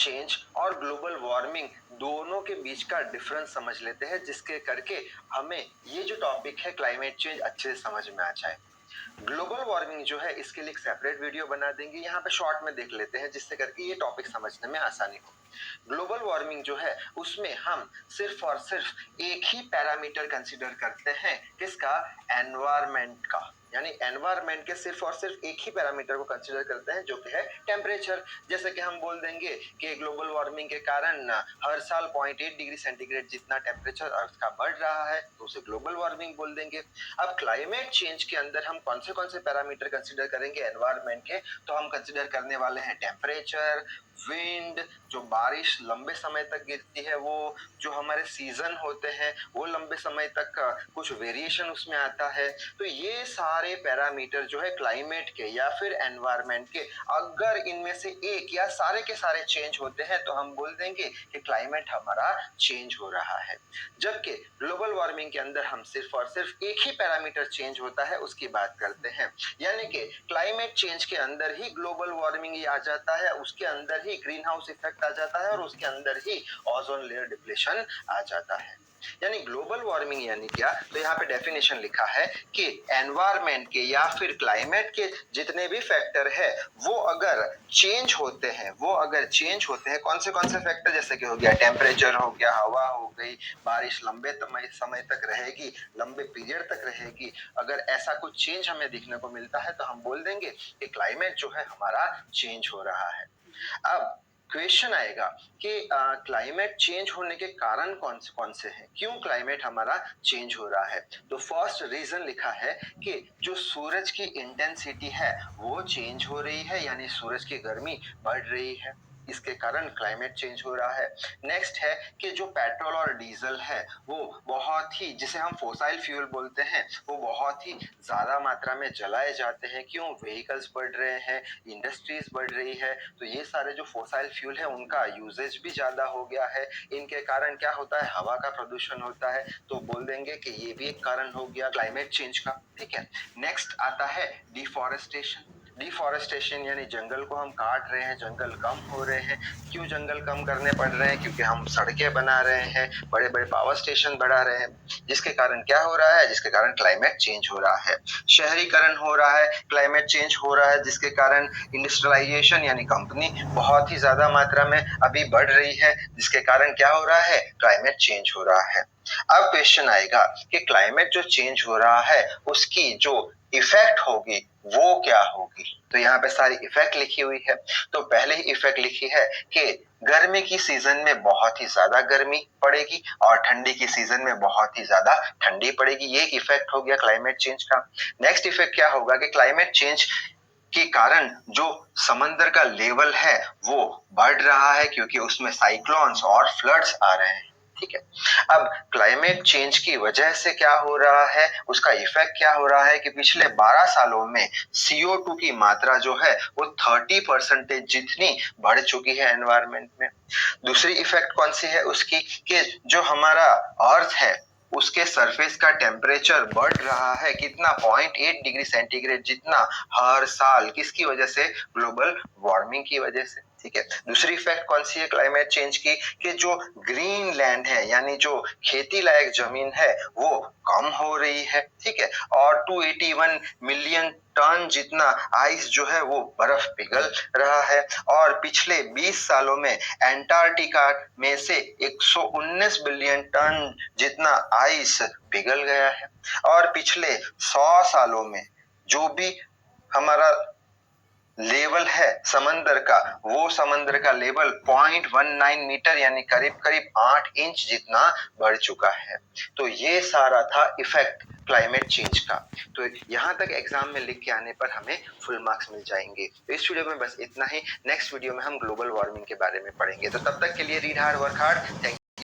Change और global warming दोनों के बीच का डिफरेंस समझ लेते हैं, जिसके करके हमें ये जो टॉपिक है क्लाइमेट चेंज अच्छे से समझ में आ जाए। ग्लोबल वार्मिंग जो है इसके लिए एक सेपरेट वीडियो बना देंगे, यहाँ पे शॉर्ट में देख लेते हैं जिससे करके ये टॉपिक समझने में आसानी हो। ग्लोबल वार्मिंग जो है उसमें हम सिर्फ और सिर्फ एक ही पैरामीटर कंसीडर करते हैं, किसका? एनवायरमेंट का। यानी एनवायरमेंट के सिर्फ और सिर्फ एक ही पैरामीटर को कंसीडर करते हैं जो कि है टेम्परेचर। जैसे कि हम बोल देंगे कि ग्लोबल वार्मिंग के कारण हर साल 0.8 डिग्री सेंटीग्रेड जितना टेम्परेचर अर्थ का बढ़ रहा है तो उसे ग्लोबल वार्मिंग बोल देंगे। अब क्लाइमेट चेंज के अंदर हम कौन से पैरामीटर कंसीडर करेंगे एनवायरमेंट के? तो हम कंसीडर करने वाले हैं टेम्परेचर, विंड, जो बारिश लंबे समय तक गिरती है वो, जो हमारे सीजन होते हैं वो लंबे समय तक कुछ वेरिएशन उसमें आता है। तो ये सारे पैरामीटर जो है क्लाइमेट के या फिर एनवायरमेंट के, अगर इनमें से एक या सारे के सारे चेंज होते हैं तो हम बोल देंगे कि क्लाइमेट हमारा चेंज हो रहा है। जबकि ग्लोबल वार्मिंग के अंदर हम सिर्फ और सिर्फ एक ही पैरामीटर चेंज होता है उसकी बात करते हैं। यानी कि क्लाइमेट चेंज के अंदर ही ग्लोबल वार्मिंग आ जाता है, उसके अंदर ही ग्रीन हाउस इफेक्ट आ जाता है और उसके अंदर ही ओजोन लेयर डिप्लेशन आ जाता है। यानी ग्लोबल वार्मिंग यानी क्या? तो यहाँ पे डेफिनेशन लिखा है कि एनवायरमेंट के या फिर क्लाइमेट के जितने भी फैक्टर है वो अगर चेंज होते हैं, कौन से फैक्टर? जैसे कि हो गया टेम्परेचर, हो गया हवा हो गई, बारिश लंबे समय तक रहेगी, लंबे पीरियड तक रहेगी। अगर ऐसा कुछ चेंज हमें दिखने को मिलता है तो हम बोल देंगे कि क्लाइमेट जो है हमारा चेंज हो रहा है। अब क्वेश्चन आएगा कि क्लाइमेट चेंज होने के कारण कौन से हैं, क्यों क्लाइमेट हमारा चेंज हो रहा है? तो फर्स्ट रीजन लिखा है कि जो सूरज की इंटेंसिटी है वो चेंज हो रही है, यानी सूरज की गर्मी बढ़ रही है, इसके कारण क्लाइमेट चेंज हो रहा है। नेक्स्ट है कि जो पेट्रोल और डीजल है वो बहुत ही, जिसे हम फोसाइल फ्यूल बोलते हैं, वो बहुत ही ज्यादा मात्रा में जलाए जाते हैं। क्यों? व्हीकल्स बढ़ रहे हैं, इंडस्ट्रीज बढ़ रही है, तो ये सारे जो फोसाइल फ्यूल है उनका यूजेज भी ज्यादा हो गया है। इनके कारण क्या होता है? हवा का प्रदूषण होता है, तो बोल देंगे कि ये भी एक कारण हो गया क्लाइमेट चेंज का। ठीक है। नेक्स्ट आता है डिफॉरेस्टेशन यानी जंगल को हम काट रहे हैं, जंगल कम हो रहे हैं। क्यों जंगल कम करने पड़ रहे हैं? क्योंकि हम सड़कें बना रहे हैं, बड़े बड़े पावर स्टेशन बढ़ा रहे हैं, जिसके कारण क्या हो रहा है? जिसके कारण क्लाइमेट चेंज हो रहा है। शहरीकरण हो रहा है, क्लाइमेट चेंज हो रहा है, जिसके कारण इंडस्ट्रियलाइजेशन यानी कंपनी बहुत ही ज्यादा मात्रा में अभी बढ़ रही है, जिसके कारण क्या हो रहा है? क्लाइमेट चेंज हो रहा है। अब क्वेश्चन आएगा कि क्लाइमेट जो चेंज हो रहा है उसकी जो इफेक्ट होगी वो क्या होगी? तो यहाँ पे सारी इफेक्ट लिखी हुई है। तो पहले ही इफेक्ट लिखी है कि गर्मी की सीजन में बहुत ही ज्यादा गर्मी पड़ेगी और ठंडी की सीजन में बहुत ही ज्यादा ठंडी पड़ेगी। ये इफेक्ट हो गया क्लाइमेट चेंज का। नेक्स्ट इफेक्ट क्या होगा कि क्लाइमेट चेंज के कारण जो समंदर का लेवल है वो बढ़ रहा है, क्योंकि उसमें साइक्लोन्स और फ्लड्स आ रहे हैं। ठीक है। अब क्लाइमेट चेंज की वजह से क्या हो रहा है, उसका इफेक्ट क्या हो रहा है कि पिछले 12 सालों में CO2 की मात्रा जो है वो 30% जितनी बढ़ चुकी है एनवायरमेंट में। दूसरी इफेक्ट कौन सी है उसकी कि जो हमारा अर्थ है उसके सरफेस का टेम्परेचर बढ़ रहा है, कितना? 0.8 डिग्री सेंटीग्रेड जितना हर साल। किसकी वजह से? ग्लोबल वार्मिंग की वजह से। ठीक है। दूसरी इफेक्ट कौन सी है क्लाइमेट चेंज की कि जो ग्रीन लैंड है यानी जो खेती लायक जमीन है वो कम हो रही है। ठीक है। और 281 मिलियन टन जितना आइस जो है वो बर्फ पिघल रहा है, और पिछले 20 सालों में एंटार्क्टिका में से 119 बिलियन टन जितना आइस पिघल गया है। और पिछले 100 सालों में जो भी हमारा लेवल है समंदर का, वो समंदर का लेवल 0.19 मीटर यानी करीब करीब 8 इंच जितना बढ़ चुका है। तो ये सारा था इफेक्ट क्लाइमेट चेंज का। तो यहाँ तक एग्जाम में लिख के आने पर हमें फुल मार्क्स मिल जाएंगे। तो इस वीडियो में बस इतना ही। नेक्स्ट वीडियो में हम ग्लोबल वार्मिंग के बारे में पढ़ेंगे। तो तब तक के लिए read hard work hard. Thank